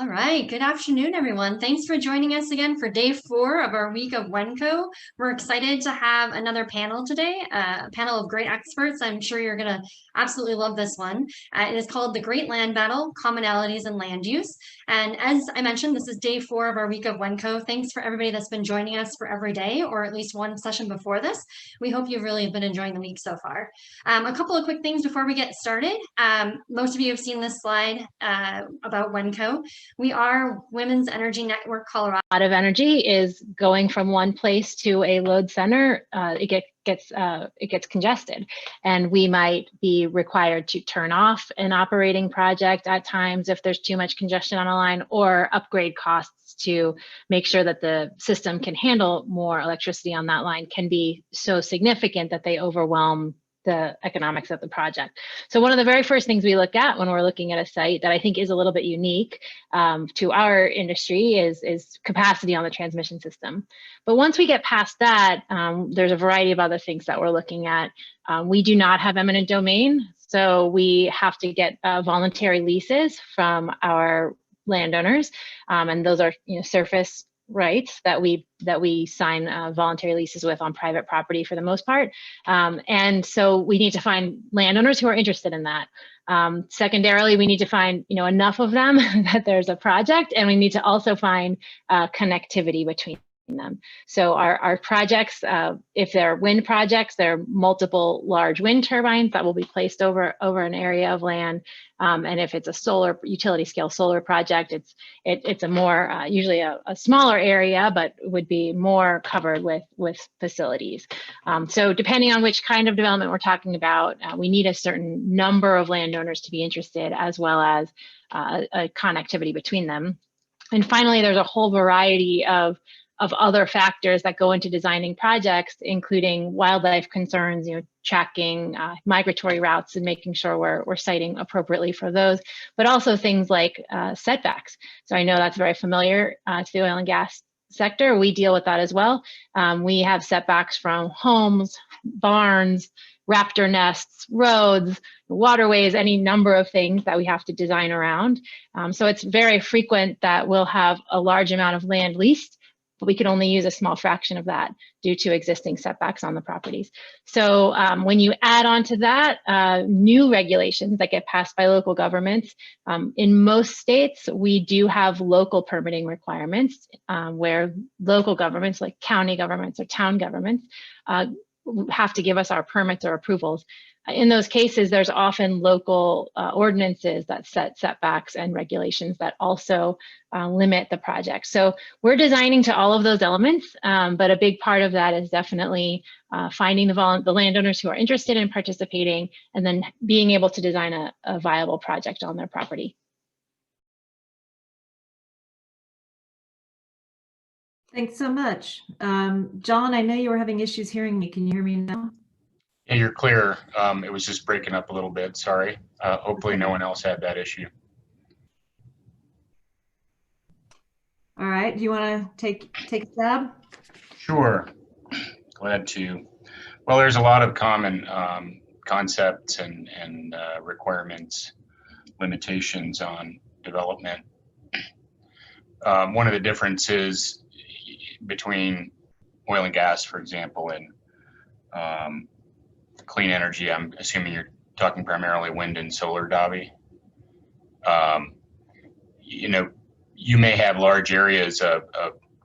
All right, good afternoon, everyone. Thanks for joining us again for day 4 of our week of WENCO. We're excited to have another panel today, a panel of great experts. I'm sure you're going to absolutely love this one. It is called The Great Land Battle, Commonalities and Land Use. And as I mentioned, this is day 4 of our week of WENCO. Thanks for everybody that's been joining us for every day, or at least one session before this. We hope you've really been enjoying the week so far. A couple of quick things before we get started. Most of you have seen this slide about WENCO. We are Women's Energy Network Colorado. A lot of energy is going from one place to a load center. It gets congested, and we might be required to turn off an operating project at times if there's too much congestion on a line, or upgrade costs to make sure that the system can handle more electricity on that line can be so significant that they overwhelm the economics of the project. So one of the very first things we look at when we're looking at a site that I think is a little bit unique to our industry is capacity on the transmission system. But once we get past that, there's a variety of other things that we're looking at. We do not have eminent domain, so we have to get voluntary leases from our landowners, and those are surface rights that we sign voluntary leases with on private property for the most part. And so we need to find landowners who are interested in that. Secondarily, we need to find enough of them that there's a project, and we need to also find connectivity between them. So our projects, if they're wind projects, there are multiple large wind turbines that will be placed over an area of land. And if it's a solar utility scale solar project, it's a more usually a smaller area, but would be more covered with facilities. So depending on which kind of development we're talking about, we need a certain number of landowners to be interested, as well as a connectivity between them. And finally, there's a whole variety of other factors that go into designing projects, including wildlife concerns, tracking migratory routes and making sure we're siting appropriately for those, but also things like setbacks. So I know that's very familiar to the oil and gas sector. We deal with that as well. We have setbacks from homes, barns, raptor nests, roads, waterways, any number of things that we have to design around. So it's very frequent that we'll have a large amount of land leased, but we can only use a small fraction of that due to existing setbacks on the properties. So when you add on to that new regulations that get passed by local governments, in most states, we do have local permitting requirements where local governments, like county governments or town governments, have to give us our permits or approvals. In those cases, there's often local ordinances that set setbacks and regulations that also limit the project. So we're designing to all of those elements, but a big part of that is definitely finding the landowners who are interested in participating, and then being able to design a viable project on their property. Thanks so much. John, I know you were having issues hearing me. Can you hear me now? Yeah, you're clear. It was just breaking up a little bit. Sorry. Hopefully no one else had that issue. All right. Do you want to take a stab? Sure. Glad to. Well, there's a lot of common concepts and requirements, limitations on development. One of the differences between oil and gas, for example, and clean energy, I'm assuming you're talking primarily wind and solar, Davi. You may have large areas of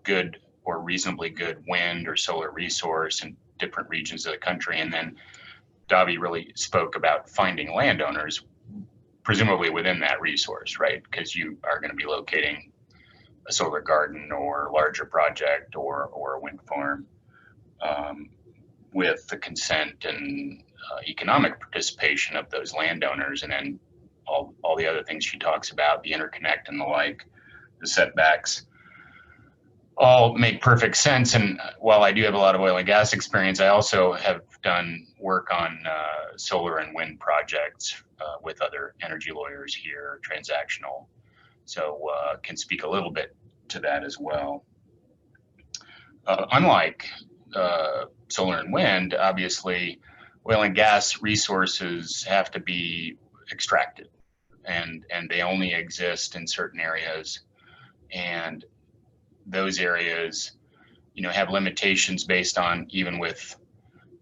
good or reasonably good wind or solar resource in different regions of the country. And then Davi really spoke about finding landowners, presumably within that resource, right? Because you are going to be locating a solar garden or larger project or a wind farm. With the consent and economic participation of those landowners, and then all the other things she talks about, the interconnect and the like, the setbacks, all make perfect sense. And while I do have a lot of oil and gas experience, I also have done work on solar and wind projects with other energy lawyers here, transactional. So can speak a little bit to that as well. Unlike solar and wind, obviously, oil and gas resources have to be extracted, and they only exist in certain areas and those areas, have limitations based on, even with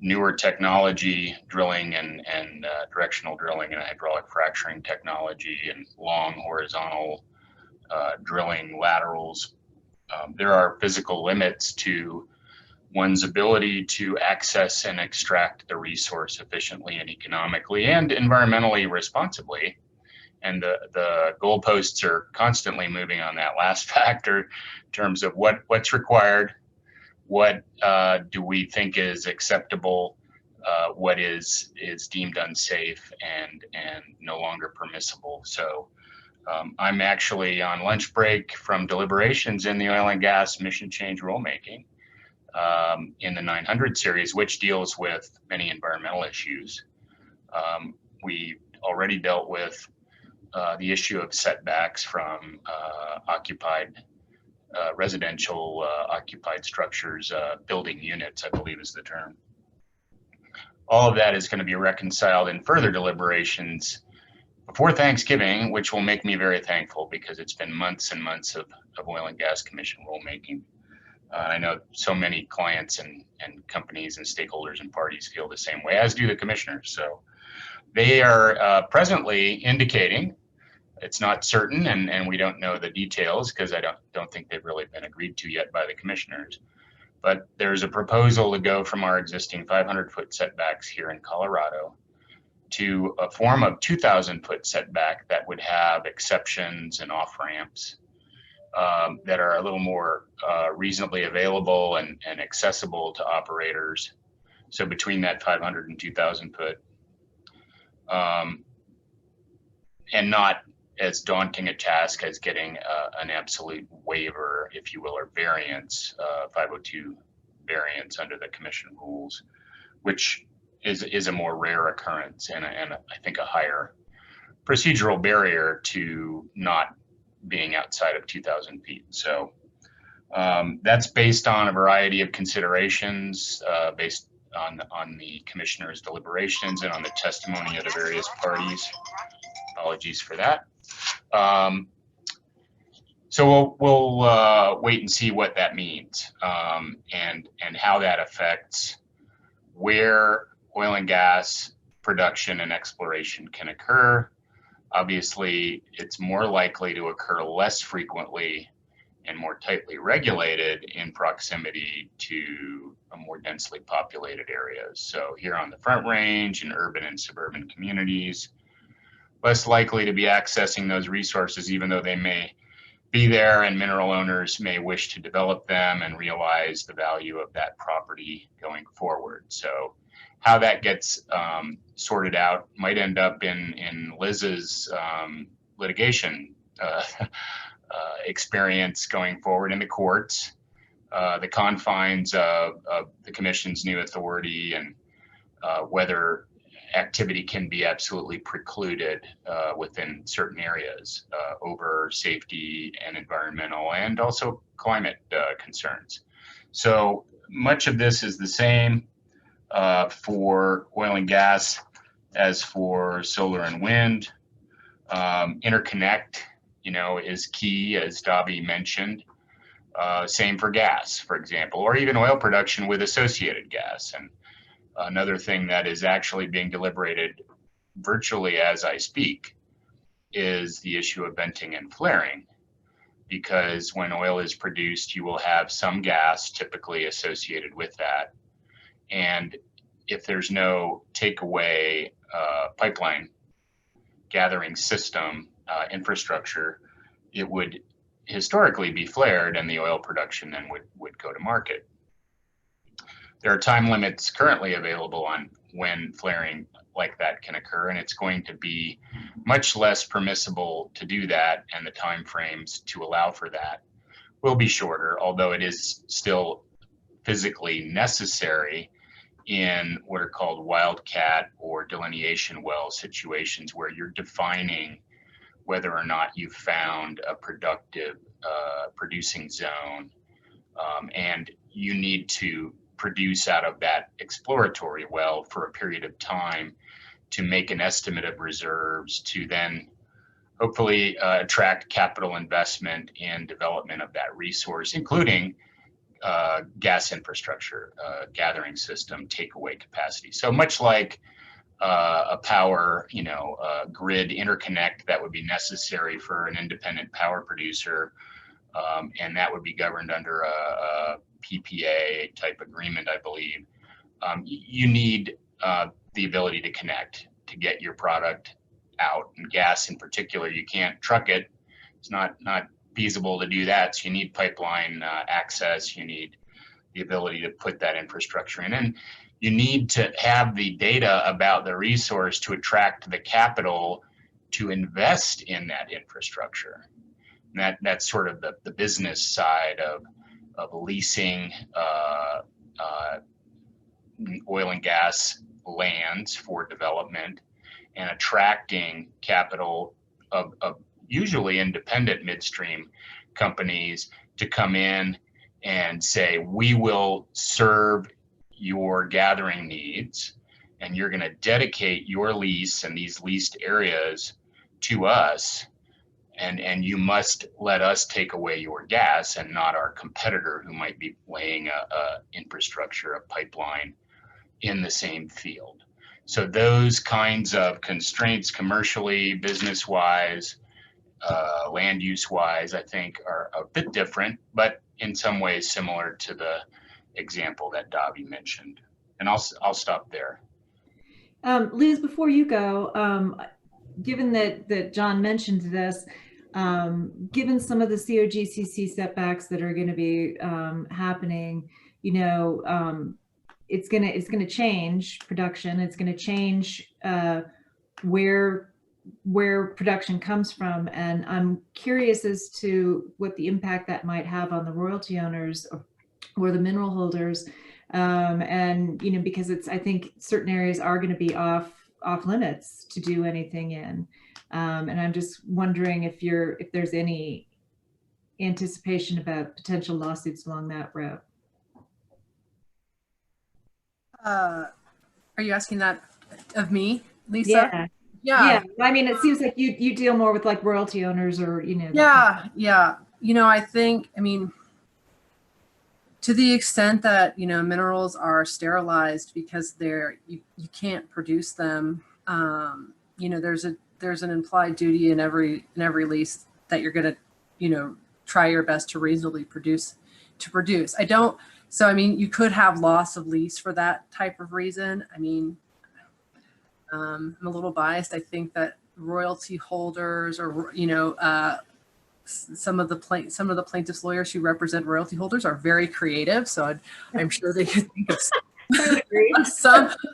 newer technology, drilling and directional drilling and hydraulic fracturing technology and long horizontal drilling laterals. There are physical limits to one's ability to access and extract the resource efficiently and economically and environmentally responsibly. And the goalposts are constantly moving on that last factor in terms of what's required, what do we think is acceptable, what is deemed unsafe and no longer permissible. So I'm actually on lunch break from deliberations in the oil and gas mission change rulemaking in the 900 series, which deals with many environmental issues. We already dealt with the issue of setbacks from occupied residential occupied structures, building units, I believe is the term. All of that is going to be reconciled in further deliberations before Thanksgiving, which will make me very thankful because it's been months and months of oil and gas commission rulemaking. I know so many clients and companies and stakeholders and parties feel the same way, as do the commissioners. So they are presently indicating, it's not certain, and we don't know the details because I don't think they've really been agreed to yet by the commissioners. But there's a proposal to go from our existing 500-foot setbacks here in Colorado to a form of 2,000-foot setback that would have exceptions and off-ramps that are a little more reasonably available and accessible to operators. So between that 500 and 2,000 foot, and not as daunting a task as getting an absolute waiver, if you will, or variance, 502 variance under the commission rules, which is a more rare occurrence and I think a higher procedural barrier to not being outside of 2,000 feet. So that's based on a variety of considerations, based on the commissioner's deliberations and on the testimony of the various parties. Apologies for that. So we'll wait and see what that means and how that affects where oil and gas production and exploration can occur. Obviously, it's more likely to occur less frequently and more tightly regulated in proximity to more densely populated areas. So here on the Front Range, in urban and suburban communities, less likely to be accessing those resources, even though they may be there and mineral owners may wish to develop them and realize the value of that property going forward. So how that gets sorted out might end up in Liz's litigation experience going forward in the courts, the confines of the commission's new authority, and whether activity can be absolutely precluded within certain areas over safety and environmental and also climate concerns. So much of this is the same for oil and gas as for solar and wind. Interconnect, is key, as Davi mentioned. Same for gas, for example, or even oil production with associated gas. And another thing that is actually being deliberated virtually as I speak is the issue of venting and flaring, because when oil is produced, you will have some gas typically associated with that. And if there's no takeaway pipeline gathering system infrastructure, it would historically be flared and the oil production then would go to market. There are time limits currently available on when flaring like that can occur, and it's going to be much less permissible to do that, and the time frames to allow for that will be shorter, although it is still physically necessary in what are called wildcat or delineation well situations, where you're defining whether or not you've found a productive producing zone, and you need to produce out of that exploratory well for a period of time to make an estimate of reserves, to then hopefully attract capital investment in development of that resource, including gas infrastructure, gathering system, takeaway capacity. So much like a power, grid interconnect that would be necessary for an independent power producer, and that would be governed under a PPA type agreement, I believe. You need the ability to connect to get your product out, and gas in particular, you can't truck it. It's not feasible to do that. So you need pipeline access. You need the ability to put that infrastructure in, and you need to have the data about the resource to attract the capital to invest in that infrastructure. And that's sort of the business side of leasing oil and gas lands for development and attracting capital of usually independent midstream companies to come in and say, we will serve your gathering needs, and you're going to dedicate your lease and these leased areas to us, and you must let us take away your gas and not our competitor who might be laying a infrastructure, a pipeline in the same field. So those kinds of constraints, commercially, business-wise, land use-wise, I think are a bit different, but in some ways similar to the example that Davi mentioned. And I'll stop there. Liz, before you go, given that John mentioned this, given some of the COGCC setbacks that are going to be happening, it's going to change production. It's going to change where production comes from, and I'm curious as to what the impact that might have on the royalty owners or the mineral holders, and because I think certain areas are going to be off limits to do anything in, and I'm just wondering if there's any anticipation about potential lawsuits along that route. Are you asking that of me, Lisa? Yeah. I mean, it seems like you deal more with like royalty owners or, Yeah. I think, to the extent that, minerals are sterilized because you can't produce them, there's an implied duty in every lease that you're going to, try your best to reasonably produce. You could have loss of lease for that type of reason. I'm a little biased. I think that royalty holders, or some of the plaintiffs' lawyers who represent royalty holders are very creative. So I'm sure they could think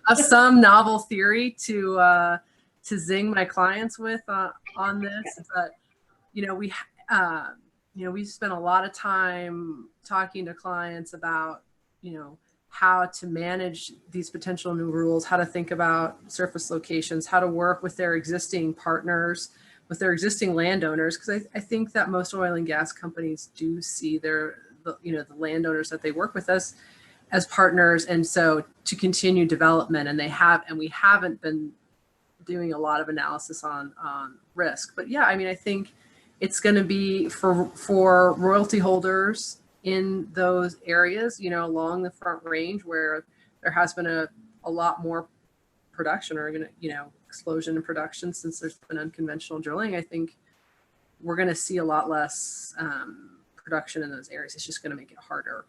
of some novel theory to zing my clients with on this. But we spent a lot of time talking to clients about how to manage these potential new rules, how to think about surface locations, how to work with their existing partners, with their existing landowners, because I think that most oil and gas companies do see the landowners that they work with us as partners, and so to continue development, and we haven't been doing a lot of analysis on risk. But yeah, I think it's going to be for royalty holders in those areas, along the Front Range where there has been a lot more production or explosion in production since there's been unconventional drilling. I think we're going to see a lot less production in those areas. It's just going to make it harder.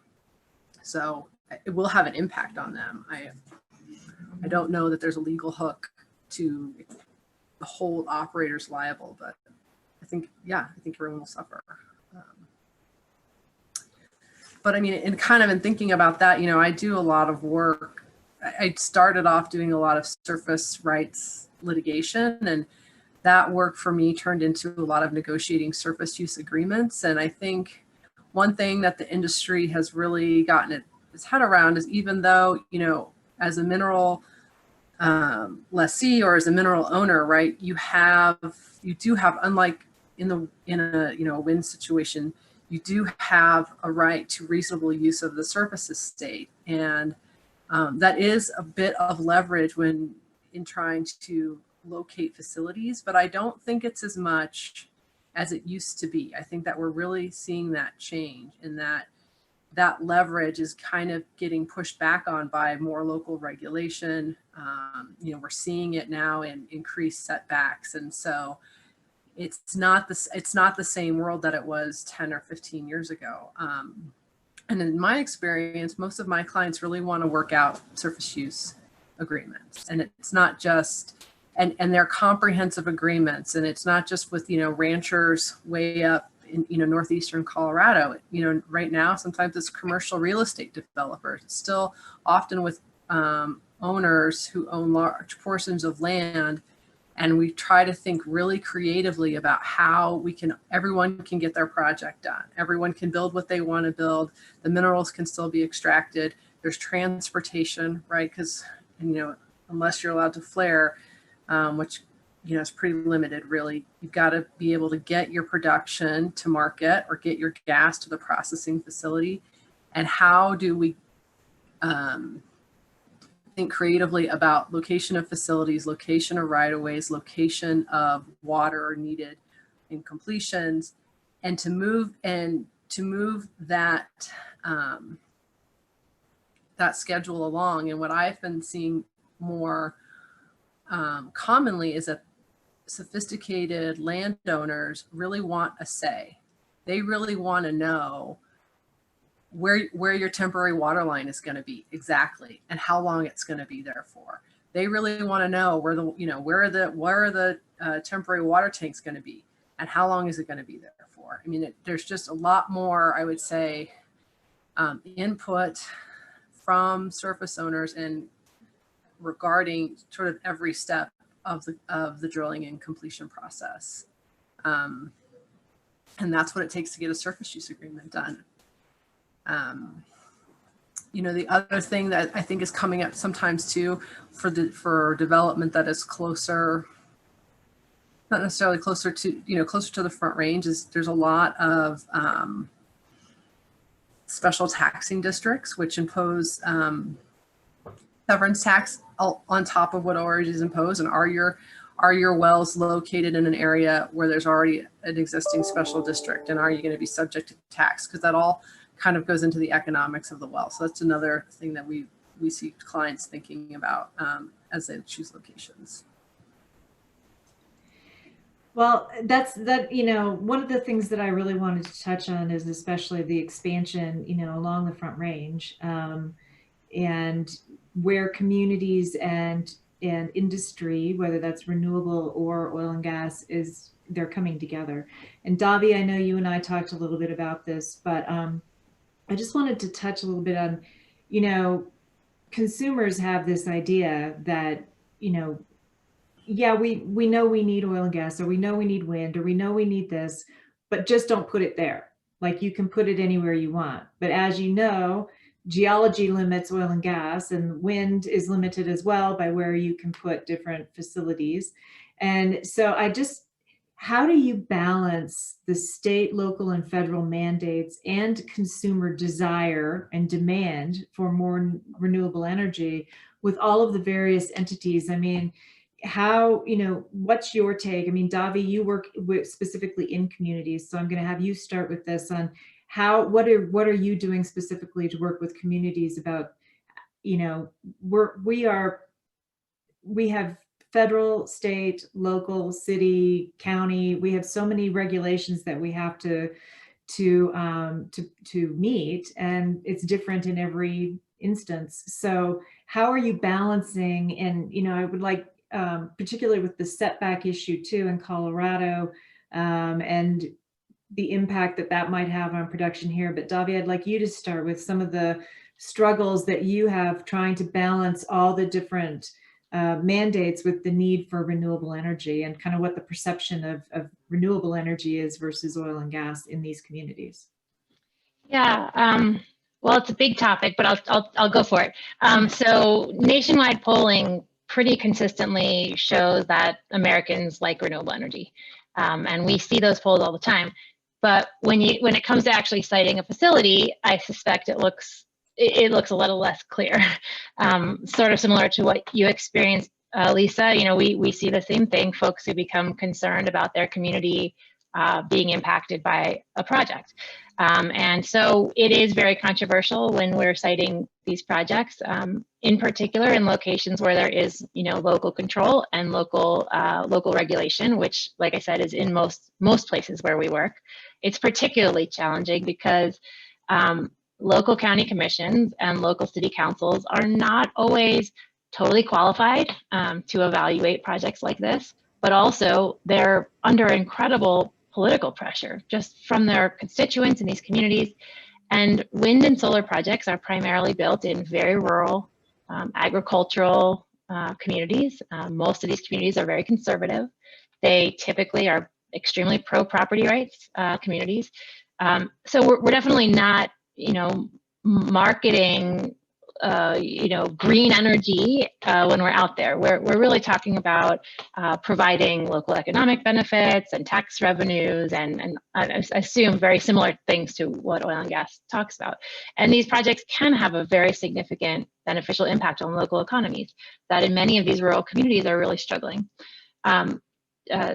So it will have an impact on them. I don't know that there's a legal hook to hold operators liable, but I think everyone will suffer. But in thinking about that, I do a lot of work. I started off doing a lot of surface rights litigation, and that work for me turned into a lot of negotiating surface use agreements. And I think one thing that the industry has really gotten its head around is, even though, as a mineral lessee or as a mineral owner, right, you do have, unlike in a wind situation, you do have a right to reasonable use of the surface estate. And that is a bit of leverage when in trying to locate facilities, but I don't think it's as much as it used to be. I think that we're really seeing that change, and that leverage is kind of getting pushed back on by more local regulation. We're seeing it now in increased setbacks, and so it's not the same world that it was 10 or 15 years ago. And in my experience, most of my clients really want to work out surface use agreements, and it's not just, and they're comprehensive agreements, and it's not just with, ranchers way up in, northeastern Colorado. Right now, sometimes it's commercial real estate developers. It's still often with owners who own large portions of land. And we try to think really creatively about how everyone can get their project done. Everyone can build what they want to build. The minerals can still be extracted. There's transportation, right? Because, unless you're allowed to flare, which, is pretty limited, really, you've got to be able to get your production to market or get your gas to the processing facility. And how do we think creatively about location of facilities, location of right-of-ways, location of water needed in completions, and to move that that schedule along. And what I've been seeing more commonly is that sophisticated landowners really want a say. They really want to know where your temporary water line is going to be exactly, and how long it's going to be there for. They really want to know where are the temporary water tanks going to be, and how long is it going to be there for. I mean, there's just a lot more, I would say, input from surface owners and regarding sort of every step of the drilling and completion process, and that's what it takes to get a surface use agreement done. The other thing that I think is coming up sometimes too for development that is closer, not necessarily closer to the Front Range, is there's a lot of special taxing districts which impose severance tax on top of what already is imposed. And are your wells located in an area where there's already an existing special district, and are you going to be subject to tax? Because that all kind of goes into the economics of the well. So that's another thing that we see clients thinking about as they choose locations. Well, one of the things that I really wanted to touch on is especially the expansion, along the Front Range, and where communities and industry, whether that's renewable or oil and gas, they're coming together. And Davi, I know you and I talked a little bit about this, but I just wanted to touch a little bit on, consumers have this idea that, yeah, we know we need oil and gas, or we know we need wind, or we know we need this, but just don't put it there. Like, you can put it anywhere you want. But as you know, geology limits oil and gas, and wind is limited as well by where you can put different facilities. And so how do you balance the state, local, and federal mandates and consumer desire and demand for more renewable energy with all of the various entities? I mean, what's your take? I mean, Davi, you work specifically in communities, so I'm going to have you start with this on what are you doing specifically to work with communities about, we have federal, state, local, city, county. We have so many regulations that we have to meet, and it's different in every instance. So how are you balancing? And I would like, particularly with the setback issue too in Colorado, and the impact that might have on production here. But Davi, I'd like you to start with some of the struggles that you have trying to balance all the different mandates with the need for renewable energy, and kind of what the perception of renewable energy is versus oil and gas in these communities. Yeah, well, it's a big topic, but I'll go for it. So nationwide polling pretty consistently shows that Americans like renewable energy, and we see those polls all the time. But when it comes to actually siting a facility, I suspect it looks a little less clear, sort of similar to what you experienced, Lisa, we see the same thing, folks who become concerned about their community being impacted by a project. And so it is very controversial when we're citing these projects, in particular in locations where there is, local control and local regulation, which, like I said, is in most places where we work. It's particularly challenging because local county commissions and local city councils are not always totally qualified to evaluate projects like this, but also they're under incredible political pressure just from their constituents in these communities. And wind and solar projects are primarily built in very rural, agricultural communities. Most of these communities are very conservative. They typically are extremely pro-property rights communities. So we're definitely not, marketing green energy when we're out there. We're really talking about providing local economic benefits and tax revenues, and I assume very similar things to what oil and gas talks about. And these projects can have a very significant beneficial impact on local economies that in many of these rural communities are really struggling.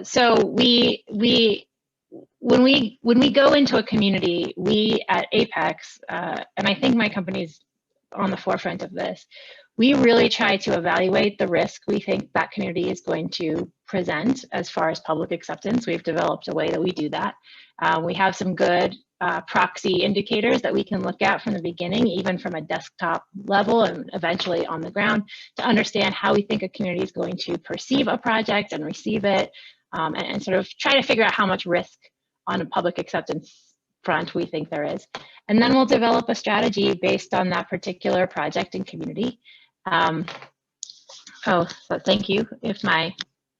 So when we go into a community, we at Apex, and I think my company's on the forefront of this, we really try to evaluate the risk we think that community is going to present as far as public acceptance. We've developed a way that we do that. We have some good proxy indicators that we can look at from the beginning, even from a desktop level and eventually on the ground, to understand how we think a community is going to perceive a project and receive it, and sort of try to figure out how much risk on a public acceptance front we think there is. And then we'll develop a strategy based on that particular project and community. So thank you. If my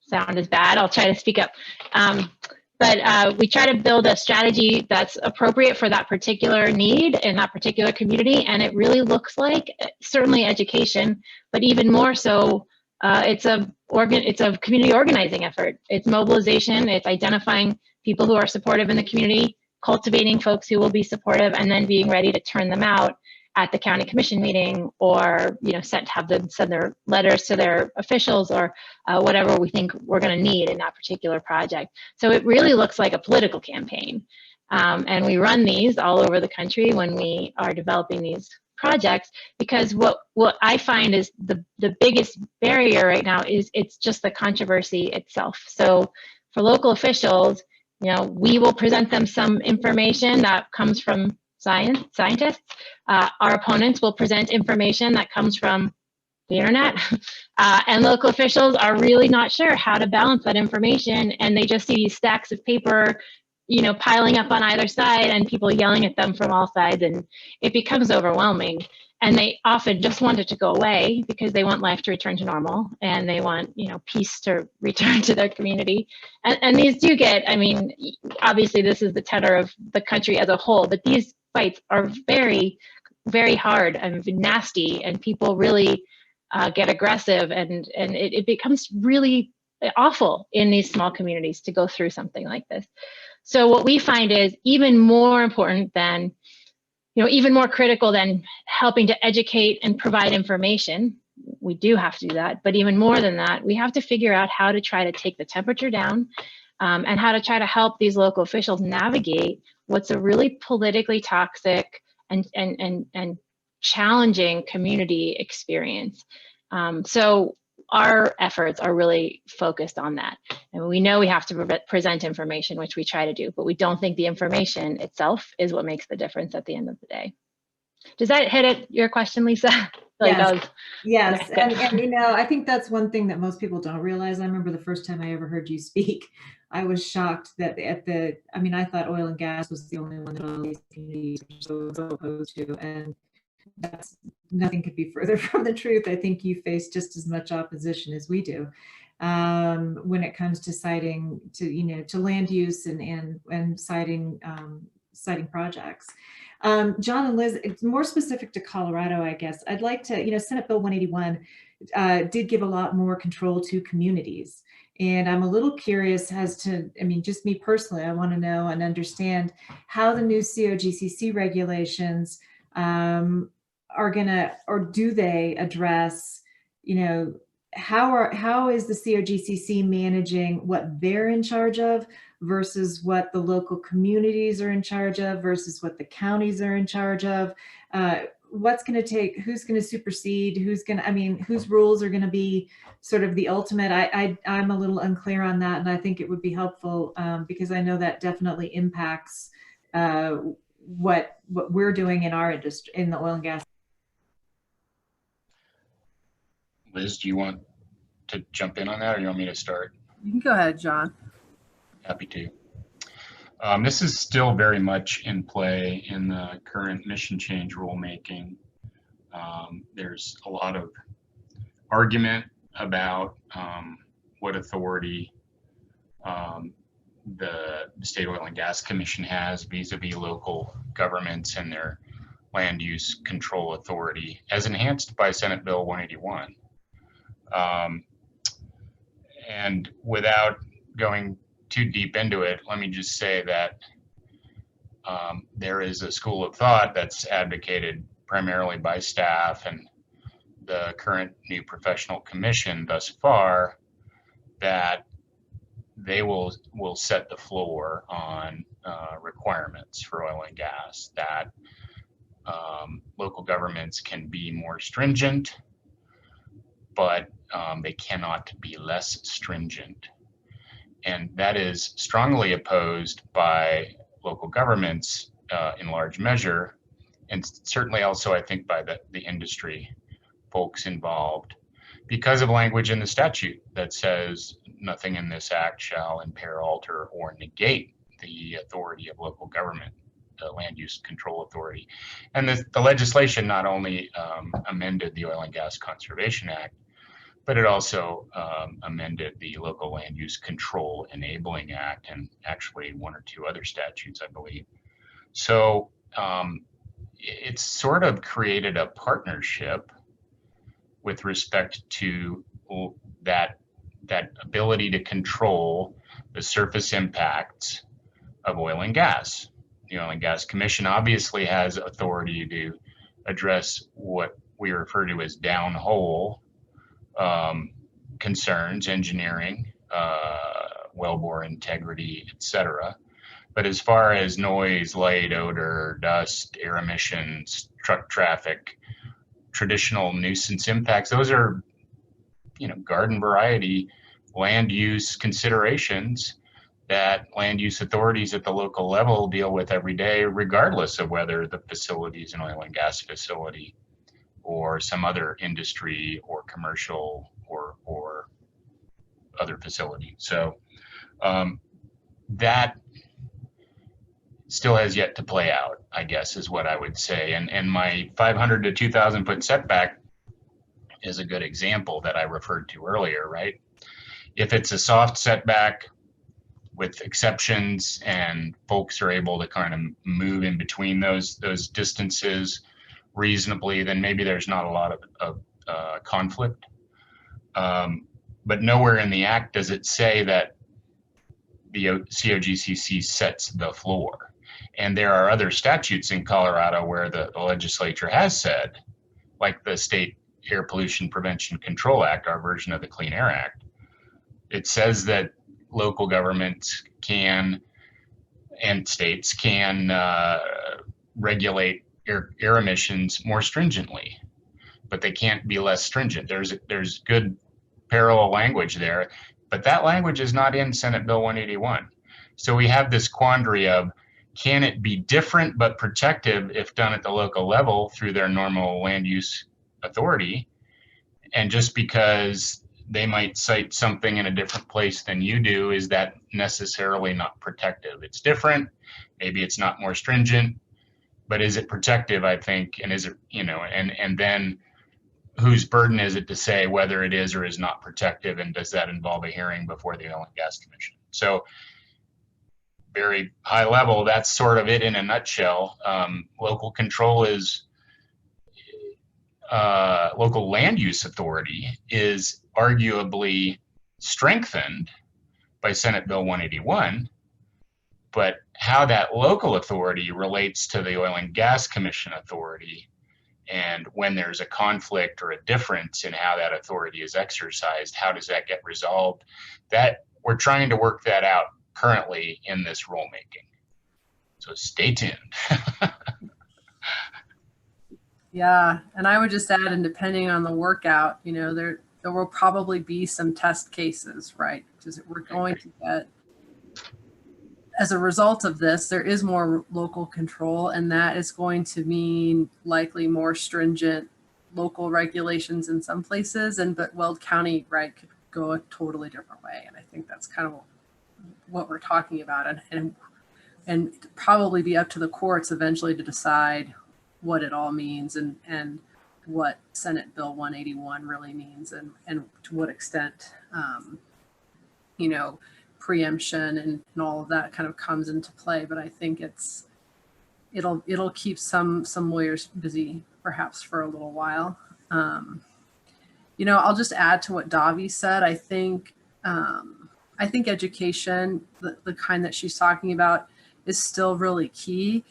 sound is bad, I'll try to speak up. But we try to build a strategy that's appropriate for that particular need in that particular community. And it really looks like certainly education, but even more so, it's a community organizing effort. It's mobilization, it's identifying people who are supportive in the community, cultivating folks who will be supportive, and then being ready to turn them out at the county commission meeting, or have them send their letters to their officials, or whatever we think we're going to need in that particular project. So it really looks like a political campaign, and we run these all over the country when we are developing these projects, because what I find is the biggest barrier right now is it's just the controversy itself. So for local officials, we will present them some information that comes from scientists. Our opponents will present information that comes from the internet, and local officials are really not sure how to balance that information, and they just see these stacks of paper, piling up on either side, and people yelling at them from all sides, and it becomes overwhelming. And they often just want it to go away because they want life to return to normal, and they want, peace to return to their community. And these do get, obviously this is the tenor of the country as a whole, but these fights are very, very hard and nasty, and people really get aggressive, and it becomes really awful in these small communities to go through something like this. So what we find is even more important than, even more critical than helping to educate and provide information. We do have to do that, but even more than that, we have to figure out how to try to take the temperature down, and how to try to help these local officials navigate what's a really politically toxic and challenging community experience. So our efforts are really focused on that. And we know we have to present information, which we try to do, but we don't think the information itself is what makes the difference at the end of the day. Does that hit your question, Lisa? Yes. Yes. And I think that's one thing that most people don't realize. I remember the first time I ever heard you speak, I was shocked that I thought oil and gas was the only one that all these communities were so opposed to. And nothing could be further from the truth. I think you face just as much opposition as we do when it comes to citing to land use and citing projects. John and Liz, it's more specific to Colorado, I guess. I'd like to, Senate Bill 181 did give a lot more control to communities. And I'm a little curious as to, just me personally, I want to know and understand how the new COGCC regulations are gonna, or do they address, how is the COGCC managing what they're in charge of versus what the local communities are in charge of versus what the counties are in charge of? What's going to take, who's going to supersede, who's going to, I mean, whose rules are going to be sort of the ultimate? I'm a little unclear on that, and I think it would be helpful because I know that definitely impacts what we're doing in our industry, in the oil and gas. Liz, do you want to jump in on that, or you want me to start? You can go ahead, John. Happy to. This is still very much in play in the current mission change rulemaking. There's a lot of argument about what authority the State Oil and Gas Commission has vis-a-vis local governments and their land use control authority as enhanced by Senate Bill 181. And without going too deep into it, let me just say that there is a school of thought that's advocated primarily by staff and the current new professional commission thus far, that they will set the floor on requirements for oil and gas, that local governments can be more stringent, but they cannot be less stringent. And that is strongly opposed by local governments in large measure, and certainly also, I think, by the industry folks involved, because of language in the statute that says nothing in this act shall impair, alter, or negate the authority of local government, the land use control authority. And the legislation not only amended the Oil and Gas Conservation Act, but it also amended the Local Land Use Control Enabling Act, and actually one or two other statutes, I believe. So it's sort of created a partnership with respect to that ability to control the surface impacts of oil and gas. The Oil and Gas Commission obviously has authority to address what we refer to as downhole concerns, engineering, wellbore integrity, etc. But as far as noise, light, odor, dust, air emissions, truck traffic, traditional nuisance impacts, those are, garden variety land use considerations that land use authorities at the local level deal with every day, regardless of whether the facility is an oil and gas facility or some other industry or commercial or other facility. So that still has yet to play out, I guess, is what I would say. And my 500 to 2,000 foot setback is a good example that I referred to earlier, right? If it's a soft setback with exceptions and folks are able to kind of move in between those distances reasonably, then maybe there's not a lot of conflict. But nowhere in the act does it say that the COGCC sets the floor. And there are other statutes in Colorado where the legislature has said, like the State Air Pollution Prevention Control Act, our version of the Clean Air Act, it says that local governments can and states can regulate air emissions more stringently, but they can't be less stringent. There's good parallel language there, but that language is not in Senate Bill 181. So we have this quandary of, can it be different but protective if done at the local level through their normal land use authority? And just because they might cite something in a different place than you do, is that necessarily not protective? It's different, maybe it's not more stringent, but is it protective, I think, and is it, and then whose burden is it to say whether it is or is not protective, and does that involve a hearing before the Oil and Gas Commission? So very high level, that's sort of it in a nutshell. Local control is, local land use authority is arguably strengthened by Senate Bill 181, but how that local authority relates to the Oil and Gas Commission authority And when there's a conflict or a difference in how that authority is exercised, how does that get resolved? That we're trying to work that out currently in this rulemaking. So stay tuned. Yeah, and I would just add, and depending on the workout, you know, there will probably be some test cases, right? Because we're going to get, as a result of this, there is more local control, and that is going to mean likely more stringent local regulations in some places, but Weld County, right, could go a totally different way. And I think that's kind of what we're talking about, and probably be up to the courts eventually to decide what it all means, and what Senate Bill 181 really means, and to what extent, you know, preemption and all of that kind of comes into play. But I think it'll keep some lawyers busy perhaps for a little while. You know, I'll just add to what Davi said. I think education, the kind that she's talking about, is still really key.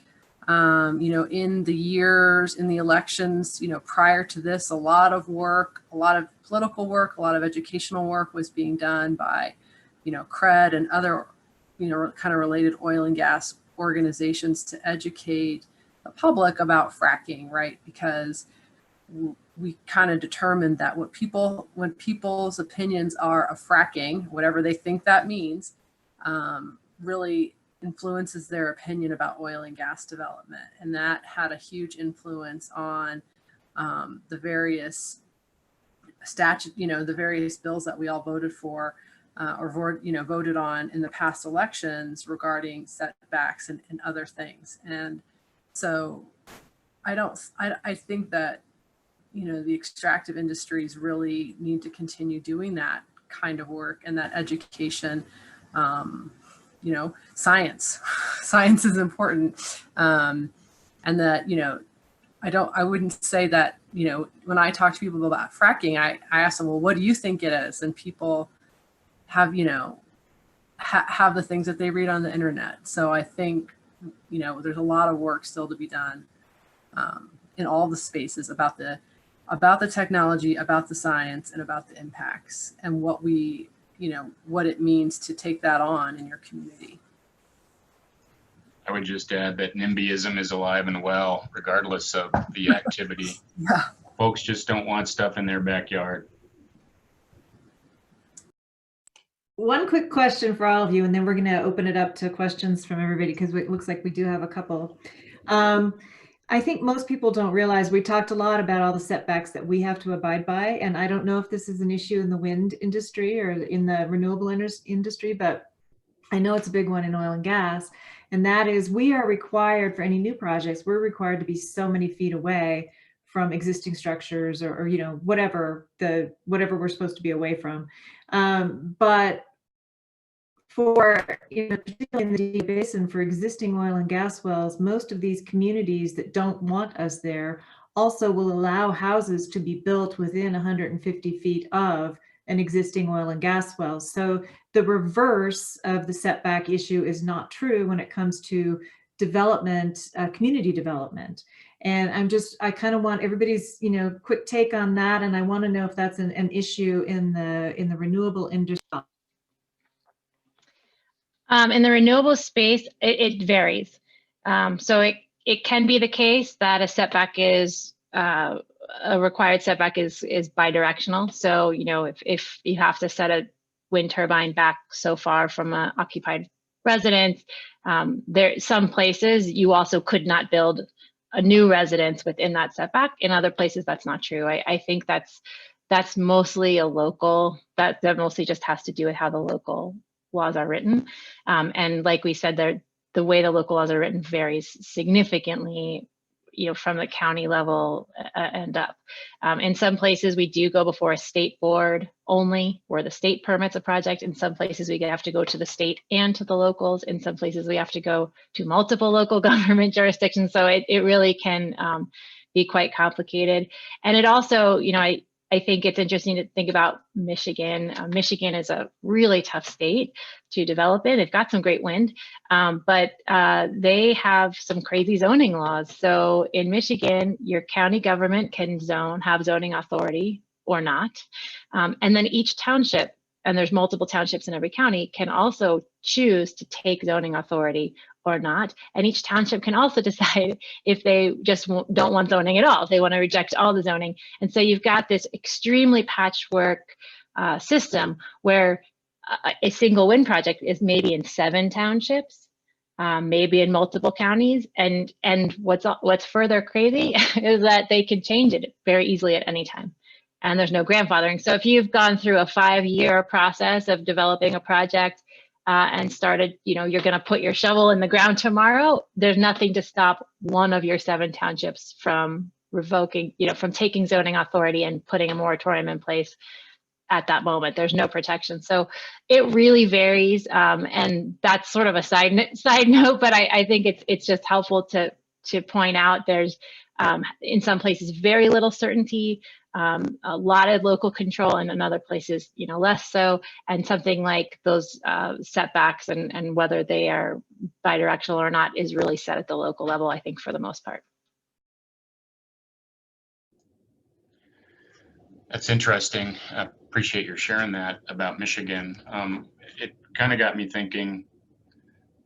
You know, in the elections, you know, prior to this, a lot of work, a lot of political work, a lot of educational work was being done by, you know, CRED and other, you know, kind of related oil and gas organizations to educate the public about fracking, right? Because we kind of determined that when people's opinions are of fracking, whatever they think that means, really influences their opinion about oil and gas development. And that had a huge influence on the various the various bills that we all voted for, voted on in the past elections regarding setbacks and other things. And so I think that, you know, the extractive industries really need to continue doing that kind of work, and that education, you know, science is important. And that, you know, I wouldn't say that, you know, when I talk to people about fracking, I ask them, well, what do you think it is? And people have, you know, have the things that they read on the internet. So I think, you know, there's a lot of work still to be done in all the spaces about the technology, about the science, and about the impacts, and what it means to take that on in your community. I would just add that NIMBYism is alive and well, regardless of the activity. Yeah. Folks just don't want stuff in their backyard. One quick question for all of you, and then we're going to open it up to questions from everybody, because it looks like we do have a couple. I think most people don't realize we talked a lot about all the setbacks that we have to abide by. And I don't know if this is an issue in the wind industry or in the renewable industry, but I know it's a big one in oil and gas. And that is, we are required for any new projects, we're required to be so many feet away from existing structures, or you know, whatever we're supposed to be away from. But for, you know, particularly in the Deep Basin, for existing oil and gas wells, most of these communities that don't want us there also will allow houses to be built within 150 feet of an existing oil and gas well. So the reverse of the setback issue is not true when it comes to development, community development. And I kind of want everybody's, you know, quick take on that. And I want to know if that's an issue in the renewable industry. In the renewable space, it varies. So it can be the case that a setback is a required setback is bidirectional. So, you know, if you have to set a wind turbine back so far from an occupied residence, some places you also could not build a new residence within that setback. In other places, that's not true. I think that's mostly a local, that mostly just has to do with how the local laws are written. And like we said, the way the local laws are written varies significantly, you know, from the county level and up. In some places, we do go before a state board only, where the state permits a project. In some places, we have to go to the state and to the locals. In some places, we have to go to multiple local government jurisdictions. So it really can be quite complicated. And it also, you know, I think it's interesting to think about Michigan. Michigan is a really tough state to develop in. They've got some great wind, but they have some crazy zoning laws. So in Michigan, your county government can have zoning authority or not. And then each township, and there's multiple townships in every county, can also choose to take zoning authority or not. And each township can also decide if they just don't want zoning at all, if they want to reject all the zoning. And so you've got this extremely patchwork system where a single wind project is maybe in 7 townships, maybe in multiple counties. And what's further crazy is that they can change it very easily at any time. And there's no grandfathering. So if you've gone through a 5-year process of developing a project and started, you're going to put your shovel in the ground tomorrow, there's nothing to stop one of your 7 townships from revoking, from taking zoning authority and putting a moratorium in place at that moment. There's no protection. So it really varies. And that's sort of a side note, but I think it's just helpful to point out there's in some places very little certainty, a lot of local control, and in other places, less so. And something like those setbacks and whether they are bidirectional or not is really set at the local level, I think, for the most part. That's interesting. I appreciate your sharing that about Michigan. It kind of got me thinking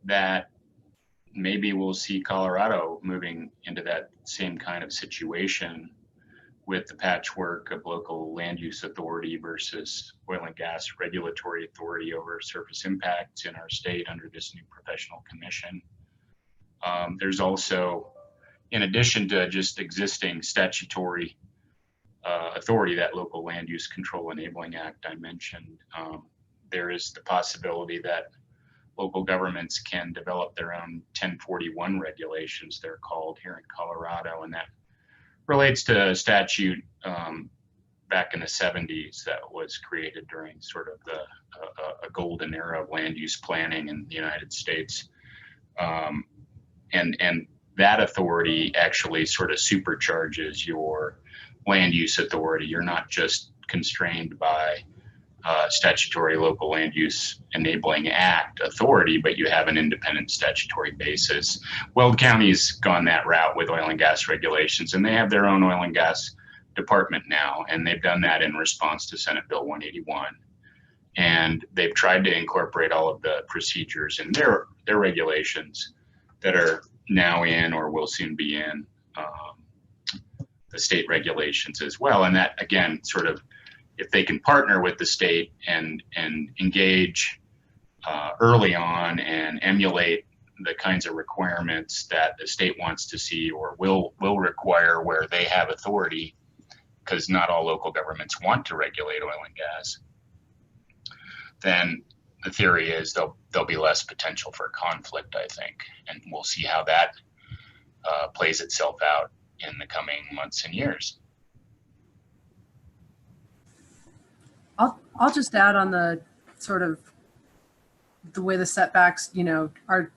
that maybe we'll see Colorado moving into that same kind of situation with the patchwork of local land use authority versus oil and gas regulatory authority over surface impacts in our state under this new professional commission. There's also, in addition to just existing statutory authority, that local land use control enabling act I mentioned, there is the possibility that local governments can develop their own 1041 regulations, they're called, here in Colorado, and that relates to a statute back in the 70s that was created during sort of a golden era of land use planning in the United States. And that authority actually sort of supercharges your land use authority. You're not just constrained by statutory local land use enabling act authority, but you have an independent statutory basis. Weld County's gone that route with oil and gas regulations, and they have their own oil and gas department now, and they've done that in response to Senate Bill 181. And they've tried to incorporate all of the procedures in their regulations that are now in or will soon be in the state regulations as well. And that, again, sort of, if they can partner with the state and engage early on and emulate the kinds of requirements that the state wants to see or will require where they have authority, because not all local governments want to regulate oil and gas, then the theory is there'll be less potential for conflict, I think. And we'll see how that plays itself out in the coming months and years. I'll just add on the sort of the way the setbacks, are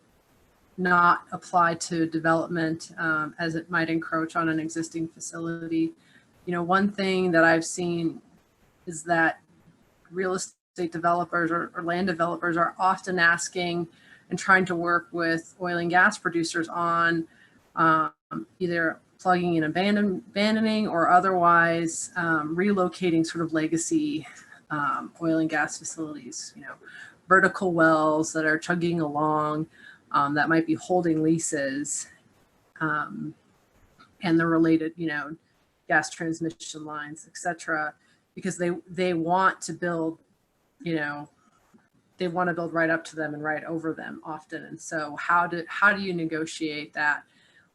not applied to development as it might encroach on an existing facility. One thing that I've seen is that real estate developers or land developers are often asking and trying to work with oil and gas producers on either plugging in abandoning or otherwise relocating sort of legacy oil and gas facilities, vertical wells that are chugging along that might be holding leases and the related, gas transmission lines, etc., because they want to build, they want to build right up to them and right over them often. And so how do you negotiate that?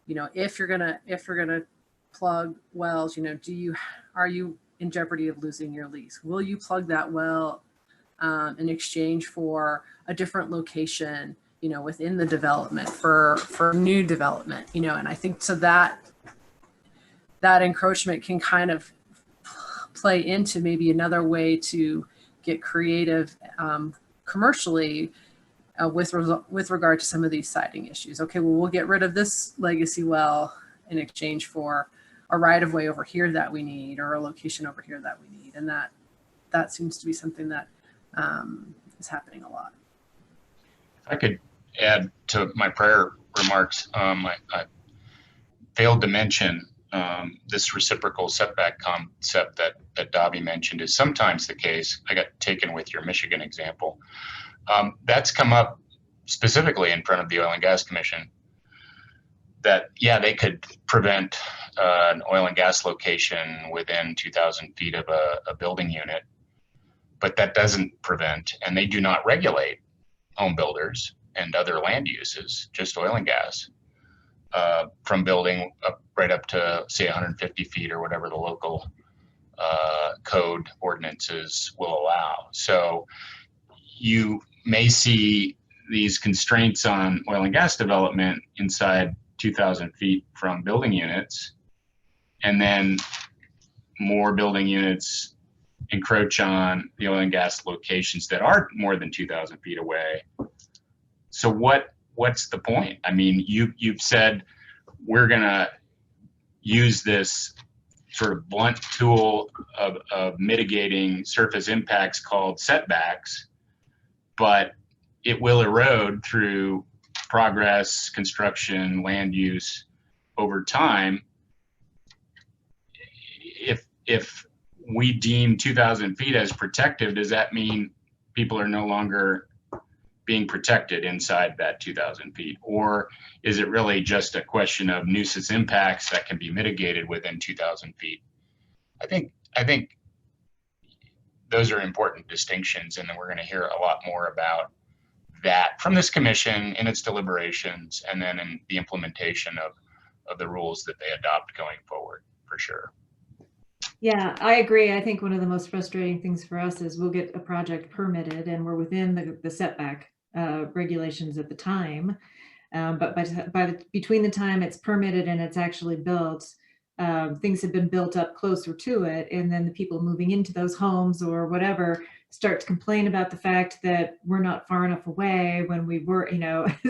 If you're gonna plug wells, are you in jeopardy of losing your lease? Will you plug that well in exchange for a different location, within the development for new development, and I think so that encroachment can kind of play into maybe another way to get creative commercially with regard to some of these siting issues. Okay, well, we'll get rid of this legacy well in exchange for a right of way over here that we need, or a location over here that we need. And that seems to be something that is happening a lot. If I could add to my prior remarks, I failed to mention this reciprocal setback concept that Davi mentioned is sometimes the case. I got taken with your Michigan example. That's come up specifically in front of the Oil and Gas Commission, that, yeah, they could prevent an oil and gas location within 2,000 feet of a building unit, but that doesn't prevent, and they do not regulate home builders and other land uses, just oil and gas, from building right up to, say, 150 feet or whatever the local code ordinances will allow. So you may see these constraints on oil and gas development inside 2,000 feet from building units, and then more building units encroach on the oil and gas locations that are more than 2,000 feet away. So what's the point? I mean, you've said we're gonna use this sort of blunt tool of mitigating surface impacts called setbacks, but it will erode through progress, construction, land use over time. If we deem 2,000 feet as protective, does that mean people are no longer being protected inside that 2,000 feet? Or is it really just a question of nuisance impacts that can be mitigated within 2,000 feet? I think those are important distinctions, and then we're going to hear a lot more about that from this commission in its deliberations, and then in the implementation of the rules that they adopt going forward, for sure. Yeah, I agree. I think one of the most frustrating things for us is we'll get a project permitted and we're within the setback regulations at the time. But between the time it's permitted and it's actually built, things have been built up closer to it. And then the people moving into those homes or whatever start to complain about the fact that we're not far enough away when we were,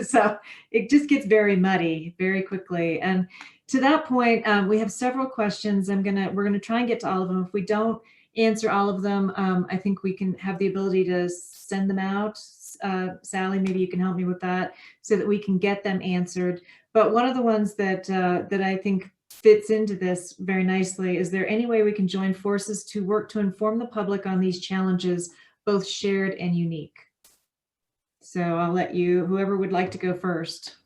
so it just gets very muddy very quickly. And to that point, we have several questions. We're gonna try and get to all of them. If we don't answer all of them, I think we can have the ability to send them out. Sally, maybe you can help me with that so that we can get them answered. But one of the ones that I think fits into this very nicely: is there any way we can join forces to work to inform the public on these challenges, both shared and unique? So I'll let whoever would like to go first.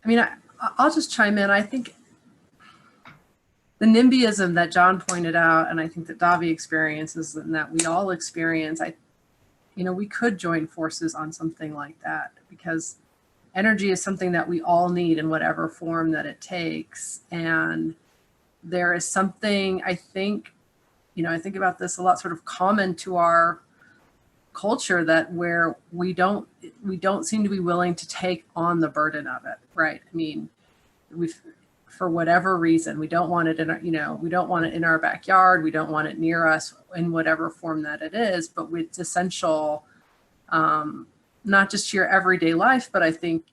I mean, I'll just chime in. I think the NIMBYism that John pointed out, and I think that Davi experiences, and that we all experience, we could join forces on something like that, because energy is something that we all need in whatever form that it takes. And there is something, I think about this a lot, sort of common to our culture, that where we don't seem to be willing to take on the burden of it, right? I mean, for whatever reason, we don't want it we don't want it in our backyard, we don't want it near us in whatever form that it is, but it's essential, not just to your everyday life, but I think,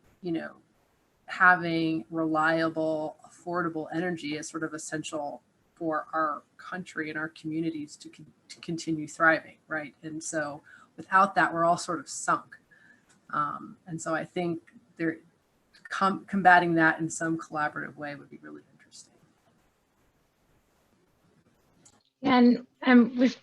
having reliable, affordable energy is sort of essential for our country and our communities to continue thriving, right? And so without that, we're all sort of sunk. And so I think combating that in some collaborative way would be really interesting. And we've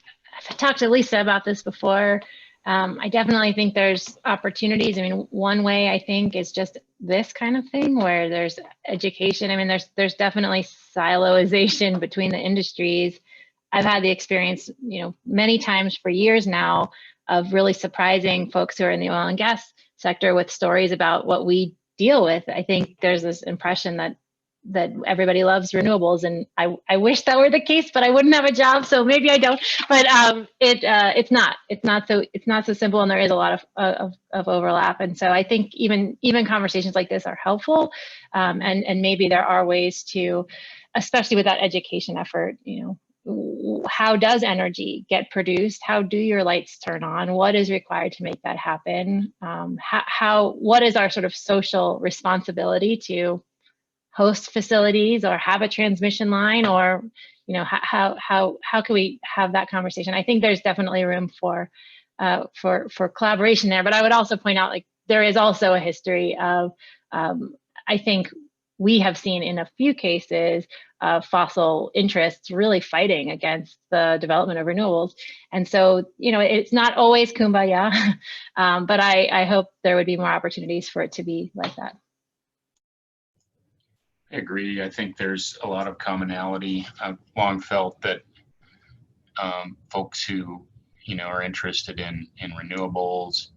talked to Lisa about this before. I definitely think there's opportunities. I mean, one way I think is just this kind of thing where there's education. I mean, there's definitely siloization between the industries. I've had the experience, many times for years now, of really surprising folks who are in the oil and gas sector with stories about what we deal with. I think there's this impression that everybody loves renewables, and I wish that were the case, but I wouldn't have a job, so maybe I don't. But it's not so simple, and there is a lot of overlap. And so I think even conversations like this are helpful, and maybe there are ways to, especially with that education effort, how does energy get produced? How do your lights turn on? What is required to make that happen? What is our sort of social responsibility to host facilities or have a transmission line, or how can we have that conversation? I think there's definitely room for collaboration there. But I would also point out, like, there is also a history of I think we have seen in a few cases fossil interests really fighting against the development of renewables. And so, it's not always kumbaya, but I hope there would be more opportunities for it to be like that. I agree. I think there's a lot of commonality. I've long felt that folks who, are interested in renewables,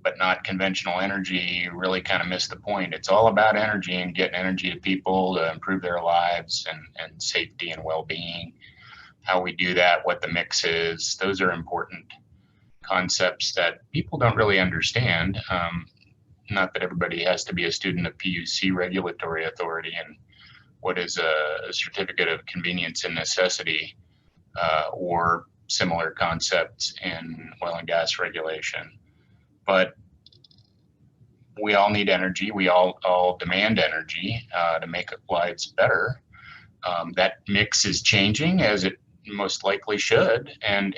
but not conventional energy, really kind of miss the point. It's all about energy and getting energy to people to improve their lives and safety and well-being. How we do that, what the mix is, those are important concepts that people don't really understand. Not that everybody has to be a student of PUC regulatory authority and what is a certificate of convenience and necessity, or similar concepts in oil and gas regulation. But we all need energy. We all demand energy to make lives better. That mix is changing, as it most likely should. And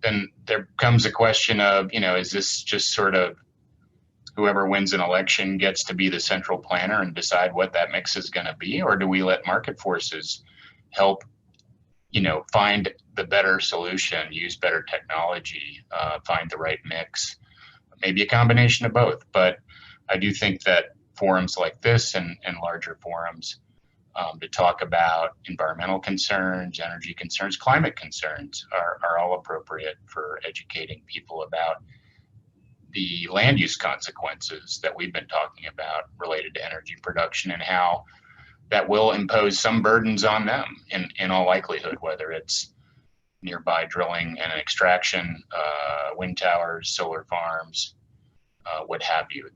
then there comes a question of, is this just sort of whoever wins an election gets to be the central planner and decide what that mix is going to be? Or do we let market forces help, find the better solution, use better technology, find the right mix? Maybe a combination of both. But I do think that forums like this and larger forums to talk about environmental concerns, energy concerns, climate concerns are all appropriate for educating people about the land use consequences that we've been talking about related to energy production, and how that will impose some burdens on them in all likelihood, whether it's nearby drilling and extraction, wind towers, solar farms, what have you.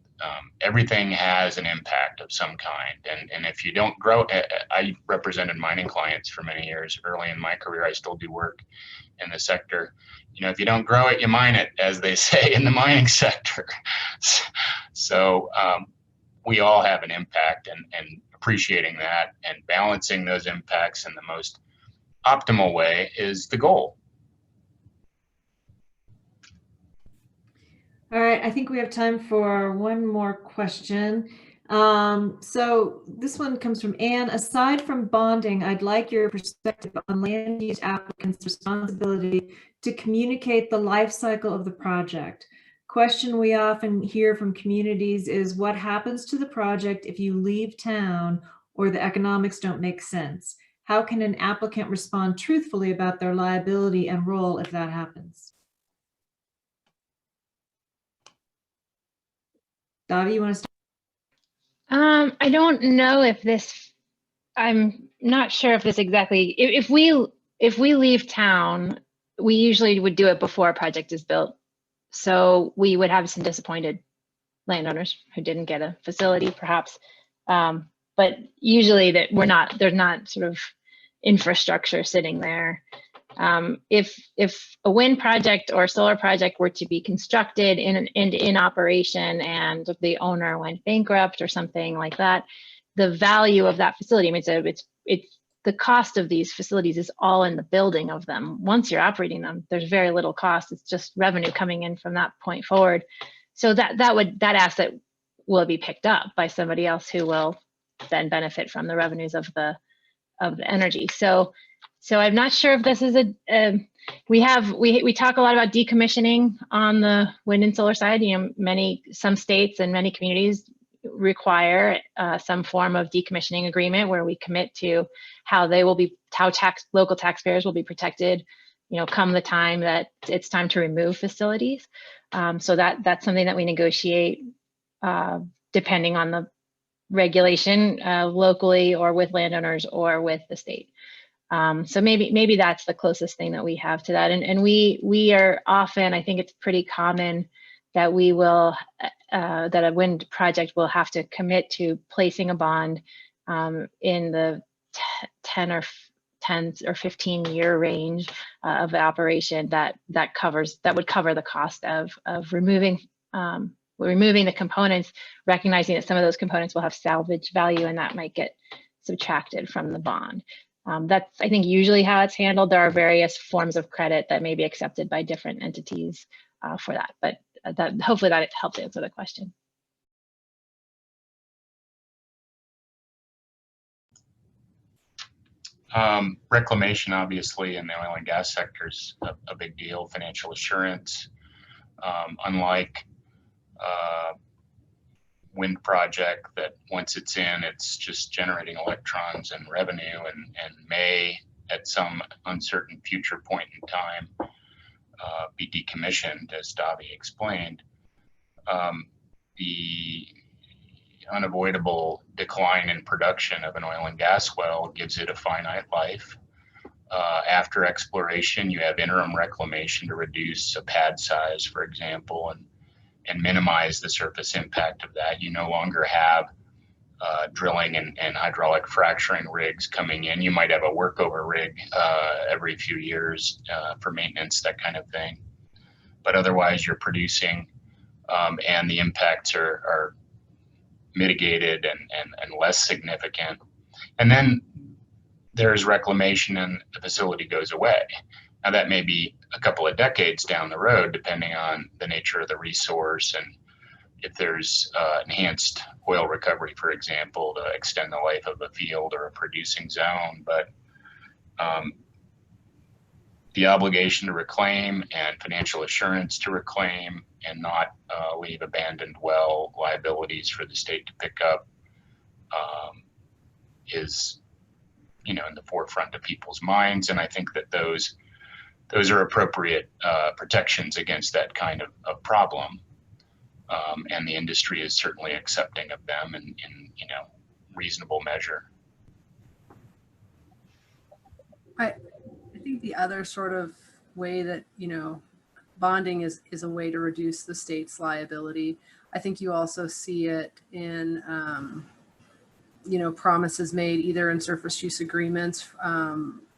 Everything has an impact of some kind. And if you don't grow, I represented mining clients for many years. Early in my career, I still do work in the sector. If you don't grow it, you mine it, as they say in the mining sector. So we all have an impact, and appreciating that and balancing those impacts in the most optimal way is the goal. All right, I think we have time for one more question. So this one comes from Anne. Aside from bonding, I'd like your perspective on land use applicants' responsibility to communicate the life cycle of the project. Question we often hear from communities is, what happens to the project if you leave town or the economics don't make sense? How can an applicant respond truthfully about their liability and role if that happens? Davi, you want to start? I don't know if this, I'm not sure if this exactly, if we leave town, we usually would do it before a project is built. So we would have some disappointed landowners who didn't get a facility, perhaps. But usually that there's not sort of infrastructure sitting there. If a wind project or solar project were to be constructed and in operation, and the owner went bankrupt or something like that, the value of that facility, I mean, it's the cost of these facilities is all in the building of them. Once you're operating them, there's very little cost. It's just revenue coming in from that point forward. So that asset will be picked up by somebody else who will then benefit from the revenues of the energy. So I'm not sure if this is we talk a lot about decommissioning on the wind and solar side. Some states and many communities require some form of decommissioning agreement where we commit to how local taxpayers will be protected, come the time that it's time to remove facilities. So that's something that we negotiate depending on the regulation, locally or with landowners or with the state. So maybe that's the closest thing that we have to that. And we are often, I think it's pretty common that we will, that a wind project will have to commit to placing a bond in the 10 or 15 year range of the operation that would cover the cost of removing removing the components, recognizing that some of those components will have salvage value and that might get subtracted from the bond. That's, I think, usually how it's handled. There are various forms of credit that may be accepted by different entities for that, but hopefully that helps answer the question. Reclamation, obviously, in the oil and gas sector is a big deal. Financial assurance, unlike wind project that once it's in, it's just generating electrons and revenue and may at some uncertain future point in time be decommissioned, as Davi explained. The unavoidable decline in production of an oil and gas well gives it a finite life. After exploration, you have interim reclamation to reduce a pad size, for example, and minimize the surface impact of that. You no longer have drilling and hydraulic fracturing rigs coming in. You might have a workover rig every few years for maintenance, that kind of thing. But otherwise, you're producing, and the impacts are mitigated and less significant. And then there's reclamation and the facility goes away. Now that may be a couple of decades down the road, depending on the nature of the resource and if there's enhanced oil recovery, for example, to extend the life of a field or a producing zone. But the obligation to reclaim and financial assurance to reclaim and not leave abandoned well liabilities for the state to pick up is, in the forefront of people's minds. And I think that those are appropriate protections against that kind of problem. And the industry is certainly accepting of them in reasonable measure. I think the other sort of way that, bonding is a way to reduce the state's liability. I think you also see it in, promises made either in surface use agreements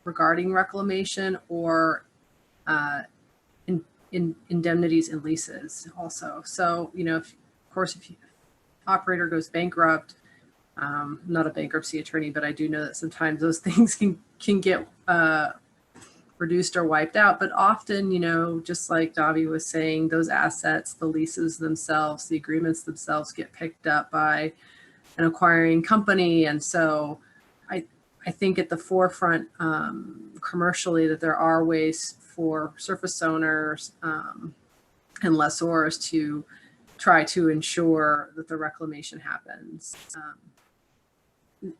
regarding reclamation or in indemnities and leases also. So, if operator goes bankrupt, I'm not a bankruptcy attorney, but I do know that sometimes those things can get reduced or wiped out. But often, just like Davi was saying, those assets, the leases themselves, the agreements themselves get picked up by an acquiring company. And so I think at the forefront commercially that there are ways for surface owners and lessors to try to ensure that the reclamation happens,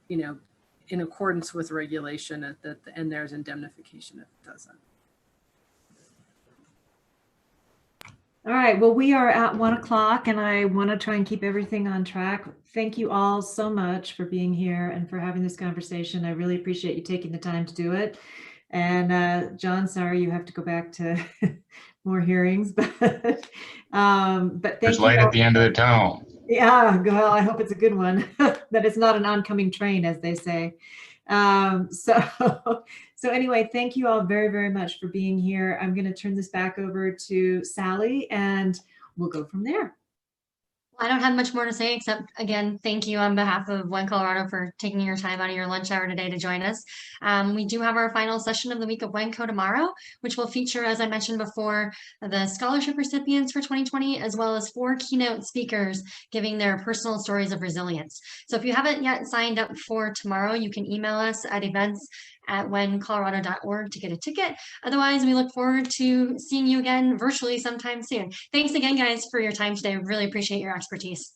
in accordance with regulation, and there's indemnification if it doesn't. All right, well, we are at 1 o'clock and I want to try and keep everything on track. Thank you all so much for being here and for having this conversation. I really appreciate you taking the time to do it. And John, sorry you have to go back to more hearings, but thank you. There's light at the end of the tunnel. Yeah, well, I hope it's a good one, that it's not an oncoming train, as they say. So anyway, thank you all very, very much for being here. I'm going to turn this back over to Sally and we'll go from there. I don't have much more to say except, again, thank you on behalf of One Colorado for taking your time out of your lunch hour today to join us. We do have our final session of the week of WENCO tomorrow, which will feature, as I mentioned before, the scholarship recipients for 2020, as well as 4 keynote speakers giving their personal stories of resilience. So if you haven't yet signed up for tomorrow, you can email us at events@wencolorado.org to get a ticket. Otherwise, we look forward to seeing you again virtually sometime soon. Thanks again, guys, for your time today. Really appreciate your expertise.